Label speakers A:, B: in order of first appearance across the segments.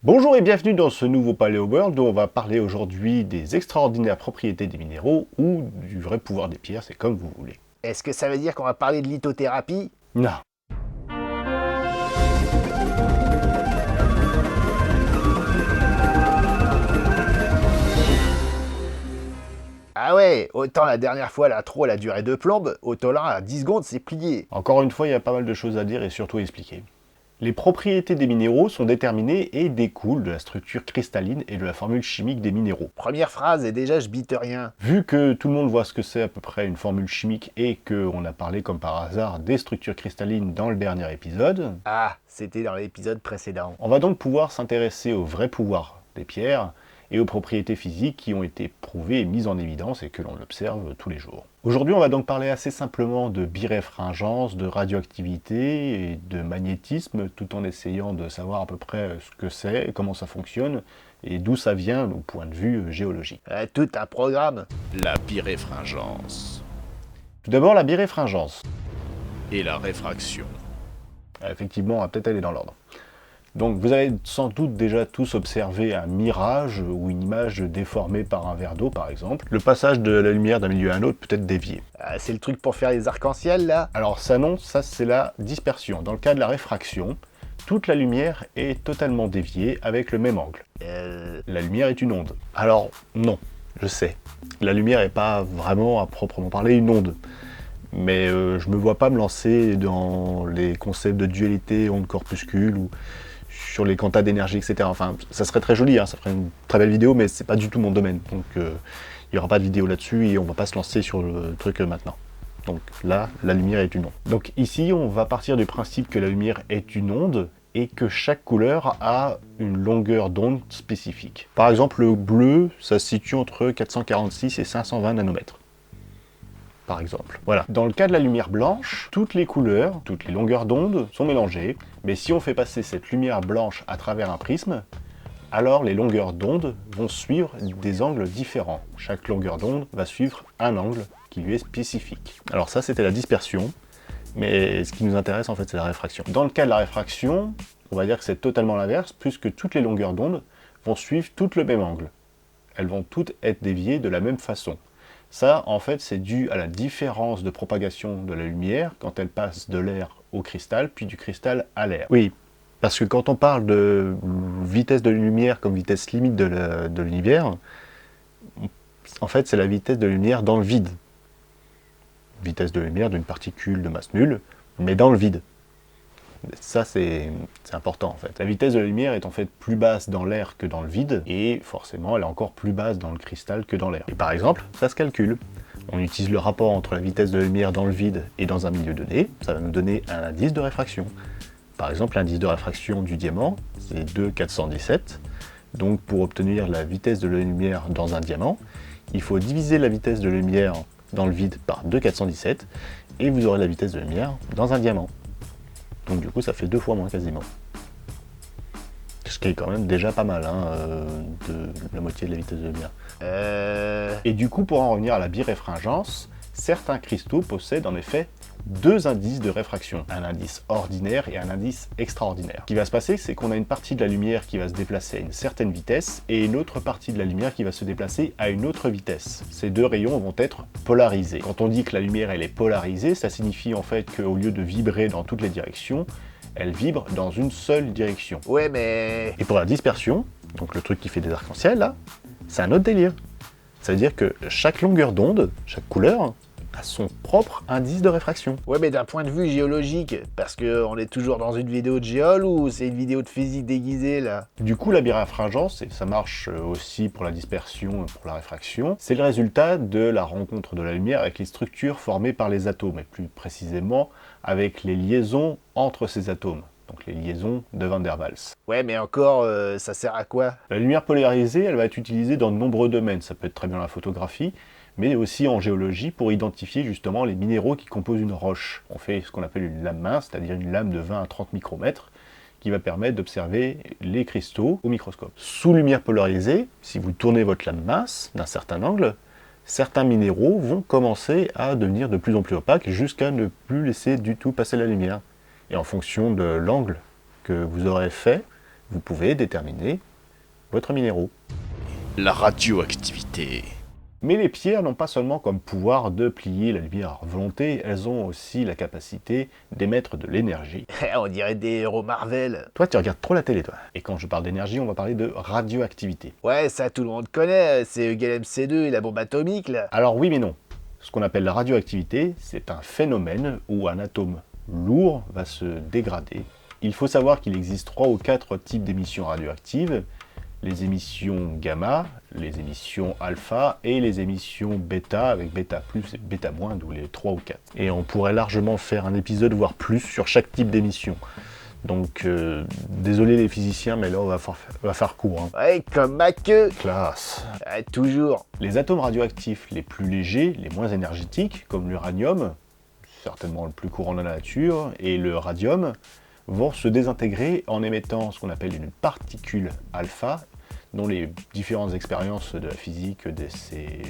A: Bonjour et bienvenue dans ce nouveau Paleo World où on va parler aujourd'hui des extraordinaires propriétés des minéraux ou du vrai pouvoir des pierres, c'est comme vous voulez.
B: Est-ce que ça veut dire qu'on va parler de lithothérapie?
A: Non.
B: Ah ouais, autant la dernière fois la trop elle a duré 2 plombes, autant là à 10 secondes c'est plié.
A: Encore une fois, il y a pas mal de choses à dire et surtout à expliquer. Les propriétés des minéraux sont déterminées et découlent de la structure cristalline et de la formule chimique des minéraux.
B: Première phrase et déjà je bite rien.
A: Vu que tout le monde voit ce que c'est à peu près une formule chimique et qu'on a parlé comme par hasard des structures cristallines dans le dernier épisode,
B: Ah, c'était dans l'épisode précédent.
A: on va donc pouvoir s'intéresser au vrai pouvoir des pierres et aux propriétés physiques qui ont été prouvées et mises en évidence et que l'on observe tous les jours. Aujourd'hui, on va donc parler assez simplement de biréfringence, de radioactivité et de magnétisme, tout en essayant de savoir à peu près ce que c'est, comment ça fonctionne, et d'où ça vient au point de vue géologique.
B: Tout un programme.
C: La biréfringence
A: Tout d'abord, la biréfringence.
C: et la réfraction.
A: Effectivement, on va peut-être aller dans l'ordre. Donc vous avez sans doute déjà tous observé un mirage ou une image déformée par un verre d'eau par exemple. Le passage de la lumière d'un milieu à un autre peut être dévié.
B: Ah, c'est le truc pour faire les arcs-en-ciel là?
A: Alors ça non, ça c'est la dispersion. Dans le cas de la réfraction, toute la lumière est totalement déviée avec le même angle. La lumière est une onde. Alors non, je sais. La lumière n'est pas vraiment à proprement parler une onde. Mais je me vois pas me lancer dans les concepts de dualité, onde-corpuscule ou sur les quantas d'énergie, etc. Enfin, ça serait très joli, hein, ça ferait une très belle vidéo, mais c'est pas du tout mon domaine. Donc il n'y aura pas de vidéo là-dessus et on va pas se lancer sur le truc maintenant. Donc là, la lumière est une onde. Donc ici, on va partir du principe que la lumière est une onde et que chaque couleur a une longueur d'onde spécifique. Par exemple, le bleu, ça se situe entre 446 et 520 nanomètres. Par exemple. Voilà. Dans le cas de la lumière blanche, toutes les couleurs, toutes les longueurs d'onde sont mélangées, mais si on fait passer cette lumière blanche à travers un prisme, alors les longueurs d'onde vont suivre des angles différents. Chaque longueur d'onde va suivre un angle qui lui est spécifique. Alors ça, c'était la dispersion, mais ce qui nous intéresse en fait, c'est la réfraction. Dans le cas de la réfraction, on va dire que c'est totalement l'inverse, puisque toutes les longueurs d'onde vont suivre toutes le même angle. Elles vont toutes être déviées de la même façon. Ça, en fait, c'est dû à la différence de propagation de la lumière quand elle passe de l'air au cristal, puis du cristal à l'air. Oui, parce que quand on parle de vitesse de la lumière comme vitesse limite de l'univers, en fait, c'est la vitesse de la lumière dans le vide. Vitesse de lumière d'une particule de masse nulle, mais dans le vide. Ça, c'est important en fait. La vitesse de la lumière est en fait plus basse dans l'air que dans le vide, et forcément, elle est encore plus basse dans le cristal que dans l'air. Et par exemple, ça se calcule. On utilise le rapport entre la vitesse de la lumière dans le vide et dans un milieu donné, ça va nous donner un indice de réfraction. Par exemple, l'indice de réfraction du diamant, c'est 2,417. Donc pour obtenir la vitesse de la lumière dans un diamant, il faut diviser la vitesse de la lumière dans le vide par 2,417, et vous aurez la vitesse de la lumière dans un diamant. Donc du coup, ça fait 2 fois moins quasiment. Ce qui est quand même déjà pas mal, hein, de la moitié de la vitesse de la lumière. Et du coup, pour en revenir à la biréfringence, certains cristaux possèdent en effet 2 indices de réfraction, un indice ordinaire et un indice extraordinaire. Ce qui va se passer, c'est qu'on a une partie de la lumière qui va se déplacer à une certaine vitesse et une autre partie de la lumière qui va se déplacer à une autre vitesse. Ces deux rayons vont être polarisés. Quand on dit que la lumière elle est polarisée, ça signifie en fait qu'au lieu de vibrer dans toutes les directions, elle vibre dans une seule direction.
B: Ouais mais...
A: Et pour la dispersion, donc le truc qui fait des arcs-en-ciel là, c'est un autre délire. Ça veut dire que chaque longueur d'onde, chaque couleur, a son propre indice de réfraction.
B: Ouais mais d'un point de vue géologique, parce que on est toujours dans une vidéo de géol ou c'est une vidéo de physique déguisée là?
A: Du coup, la biréfringence, et ça marche aussi pour la dispersion et pour la réfraction, c'est le résultat de la rencontre de la lumière avec les structures formées par les atomes, et plus précisément avec les liaisons entre ces atomes. Donc les liaisons de Van der Waals.
B: Ouais mais encore, ça sert à quoi?
A: La lumière polarisée, elle va être utilisée dans de nombreux domaines. Ça peut être très bien la photographie, mais aussi en géologie pour identifier justement les minéraux qui composent une roche. On fait ce qu'on appelle une lame mince, c'est-à-dire une lame de 20 à 30 micromètres, qui va permettre d'observer les cristaux au microscope. Sous lumière polarisée, si vous tournez votre lame mince d'un certain angle, certains minéraux vont commencer à devenir de plus en plus opaques jusqu'à ne plus laisser du tout passer la lumière. Et en fonction de l'angle que vous aurez fait, vous pouvez déterminer votre minéraux.
C: La radioactivité.
A: Mais les pierres n'ont pas seulement comme pouvoir de plier la lumière à volonté, elles ont aussi la capacité d'émettre de l'énergie.
B: On dirait des héros Marvel.
A: Toi, tu regardes trop la télé, toi. Et quand je parle d'énergie, on va parler de radioactivité.
B: Ouais, ça tout le monde connaît, c'est Egal MC2 et la bombe atomique là.
A: Alors oui mais non. Ce qu'on appelle la radioactivité, c'est un phénomène où un atome lourd va se dégrader. Il faut savoir qu'il existe 3 ou 4 types d'émissions radioactives. Les émissions gamma, les émissions alpha et les émissions bêta avec bêta plus et bêta moins, d'où les 3 ou 4. Et on pourrait largement faire un épisode, voire plus, sur chaque type d'émission. Donc, désolé les physiciens, mais là on va faire court. Hein.
B: Ouais, comme ma queue.
A: Classe.
B: Ouais, toujours.
A: Les atomes radioactifs les plus légers, les moins énergétiques, comme l'uranium, certainement le plus courant de la nature, et le radium, vont se désintégrer en émettant ce qu'on appelle une particule alpha, dont les différentes expériences de la physique de ces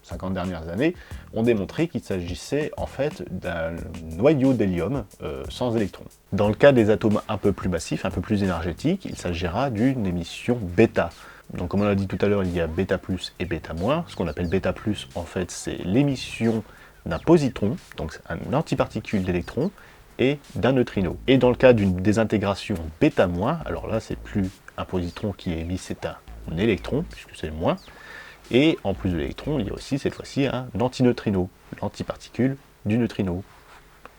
A: 50 dernières années ont démontré qu'il s'agissait en fait d'un noyau d'hélium sans électrons. Dans le cas des atomes un peu plus massifs, un peu plus énergétiques, il s'agira d'une émission bêta. Donc comme on l'a dit tout à l'heure, il y a bêta plus et bêta moins. Ce qu'on appelle bêta plus, en fait, c'est l'émission d'un positron, donc un antiparticule d'électrons, et d'un neutrino. Et dans le cas d'une désintégration bêta moins, alors là c'est plus un positron qui est émis, c'est un électron, puisque c'est le moins. Et en plus de l'électron, il y a aussi cette fois-ci un antineutrino, l'antiparticule du neutrino.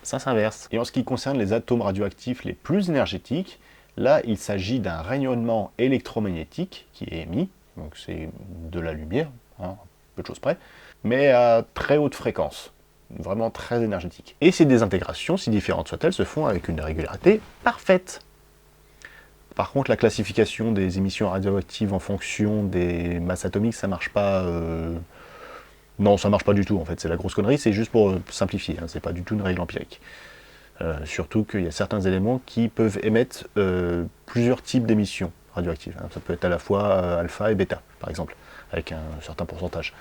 A: Ça s'inverse. Et en ce qui concerne les atomes radioactifs les plus énergétiques, là il s'agit d'un rayonnement électromagnétique qui est émis, donc c'est de la lumière, hein, peu de choses près, mais à très haute fréquence, vraiment très énergétique. Et ces désintégrations, si différentes soient-elles, se font avec une régularité parfaite. Par contre, la classification des émissions radioactives en fonction des masses atomiques, ça marche pas. Non, ça marche pas du tout en fait. C'est la grosse connerie. C'est juste pour simplifier. Hein, c'est pas du tout une règle empirique. Surtout qu'il y a certains éléments qui peuvent émettre plusieurs types d'émissions radioactives. Hein. Ça peut être à la fois alpha et bêta, par exemple, avec un certain pourcentage.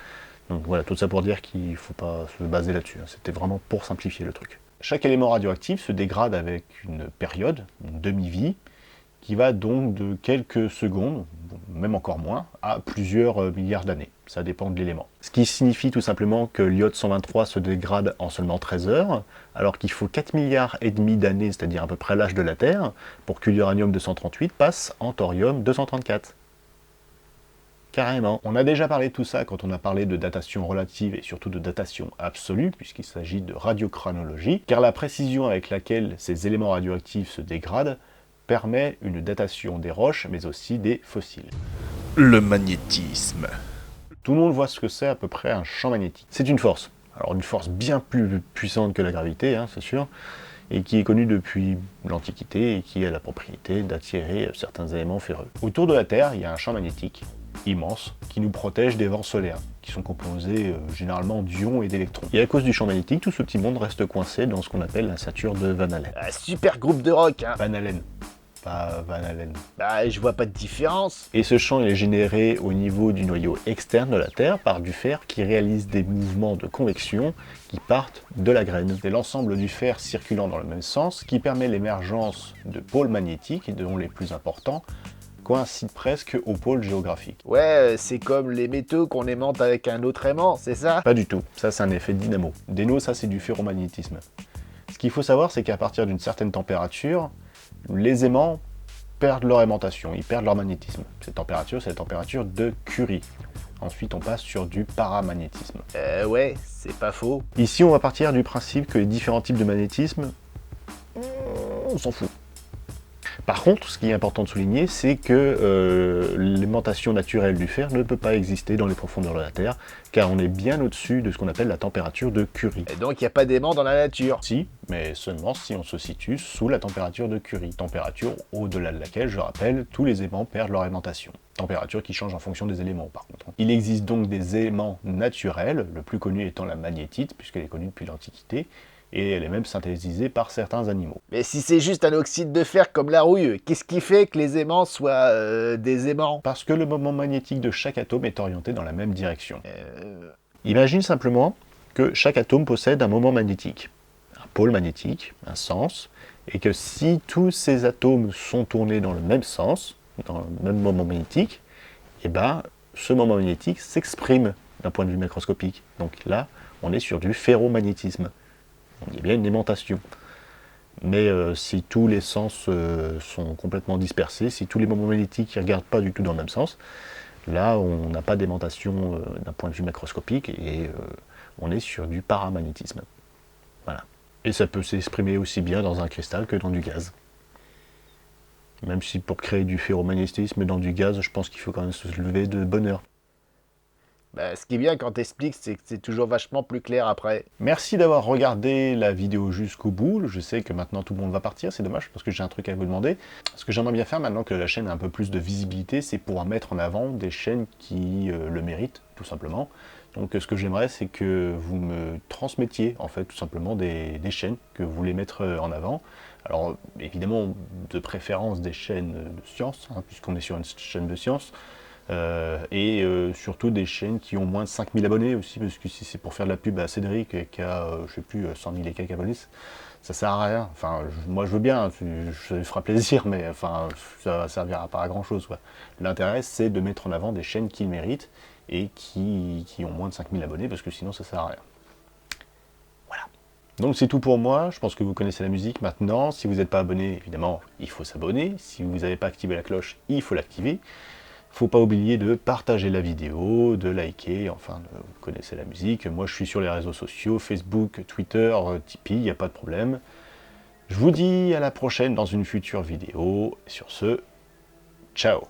A: Donc voilà, tout ça pour dire qu'il ne faut pas se baser là-dessus. Hein. C'était vraiment pour simplifier le truc. Chaque élément radioactif se dégrade avec une période, une demi-vie, qui va donc de quelques secondes, même encore moins, à plusieurs milliards d'années. Ça dépend de l'élément. Ce qui signifie tout simplement que l'iode 123 se dégrade en seulement 13 heures, alors qu'il faut 4 milliards et demi d'années, c'est-à-dire à peu près l'âge de la Terre, pour que l'uranium 238 passe en thorium 234. Carrément. On a déjà parlé de tout ça quand on a parlé de datation relative et surtout de datation absolue, puisqu'il s'agit de radiochronologie, car la précision avec laquelle ces éléments radioactifs se dégradent permet une datation des roches, mais aussi des fossiles.
C: Le magnétisme.
A: Tout le monde voit ce que c'est à peu près un champ magnétique. C'est une force. Alors une force bien plus puissante que la gravité, hein, c'est sûr, et qui est connue depuis l'Antiquité et qui a la propriété d'attirer certains éléments ferreux. Autour de la Terre, il y a un champ magnétique immense qui nous protège des vents solaires, qui sont composés généralement d'ions et d'électrons. Et à cause du champ magnétique, tout ce petit monde reste coincé dans ce qu'on appelle la ceinture de Van Allen.
B: Ah, super groupe de rock, hein.
A: Van Allen, pas Van Allen.
B: Bah, je vois pas de différence.
A: Et ce champ il est généré au niveau du noyau externe de la Terre par du fer qui réalise des mouvements de convection qui partent de la graine. C'est l'ensemble du fer circulant dans le même sens qui permet l'émergence de pôles magnétiques, dont les plus importants coïncident presque au pôle géographique.
B: Ouais, c'est comme les métaux qu'on aimante avec un autre aimant, c'est ça?
A: Pas du tout, ça c'est un effet dynamo. Déno, ça c'est du ferromagnétisme. Ce qu'il faut savoir, c'est qu'à partir d'une certaine température, les aimants perdent leur aimantation, ils perdent leur magnétisme. Cette température, c'est la température de Curie. Ensuite, on passe sur du paramagnétisme.
B: Ouais, c'est pas faux.
A: Ici, on va partir du principe que les différents types de magnétisme, on s'en fout. Par contre, ce qui est important de souligner, c'est que l'aimantation naturelle du fer ne peut pas exister dans les profondeurs de la Terre, car on est bien au-dessus de ce qu'on appelle la température de Curie.
B: Et donc, il n'y a pas d'aimant dans la nature.
A: Si, mais seulement si on se situe sous la température de Curie. Température au-delà de laquelle, je rappelle, tous les aimants perdent leur aimantation. Température qui change en fonction des éléments, par contre. Il existe donc des aimants naturels, le plus connu étant la magnétite, puisqu'elle est connue depuis l'Antiquité, et elle est même synthétisée par certains animaux.
B: Mais si c'est juste un oxyde de fer comme la rouille, qu'est-ce qui fait que les aimants soient des aimants?
A: Parce que le moment magnétique de chaque atome est orienté dans la même direction. Imagine simplement que chaque atome possède un moment magnétique, un pôle magnétique, un sens, Et que si tous ces atomes sont tournés dans le même sens, dans le même moment magnétique, et ben ce moment magnétique s'exprime d'un point de vue macroscopique. Donc là, on est sur du ferromagnétisme. Il y a bien une aimantation. Mais si tous les sens sont complètement dispersés, si tous les moments magnétiques ne regardent pas du tout dans le même sens, là on n'a pas d'aimantation d'un point de vue macroscopique et on est sur du paramagnétisme. Voilà. Et ça peut s'exprimer aussi bien dans un cristal que dans du gaz. Même si pour créer du ferromagnétisme dans du gaz, je pense qu'il faut quand même se lever de bonne heure.
B: Bah, ce qui est bien quand t'expliques, c'est que c'est toujours vachement plus clair après.
A: Merci d'avoir regardé la vidéo jusqu'au bout. Je sais que maintenant tout le monde va partir, c'est dommage parce que j'ai un truc à vous demander. Ce que j'aimerais bien faire maintenant que la chaîne a un peu plus de visibilité, c'est pouvoir mettre en avant des chaînes qui le méritent, tout simplement. Donc ce que j'aimerais, c'est que vous me transmettiez en fait tout simplement des chaînes que vous voulez mettre en avant. Alors évidemment, de préférence des chaînes de science, hein, puisqu'on est sur une chaîne de science. Et surtout des chaînes qui ont moins de 5000 abonnés aussi, parce que si c'est pour faire de la pub à Cédric qui a, je sais plus, 100 000 et quelques abonnés, ça sert à rien. Enfin, moi je veux bien, ça me fera plaisir, mais enfin, ça servira pas à grand chose. L'intérêt, c'est de mettre en avant des chaînes qui le méritent et qui ont moins de 5000 abonnés, parce que sinon ça sert à rien. Voilà. Donc c'est tout pour moi, je pense que vous connaissez la musique maintenant. Si vous n'êtes pas abonné, évidemment, il faut s'abonner. Si vous n'avez pas activé la cloche, il faut l'activer. Faut pas oublier de partager la vidéo, de liker, enfin, vous connaissez la musique. Moi, je suis sur les réseaux sociaux, Facebook, Twitter, Tipeee, il n'y a pas de problème. Je vous dis à la prochaine dans une future vidéo. Et sur ce, ciao!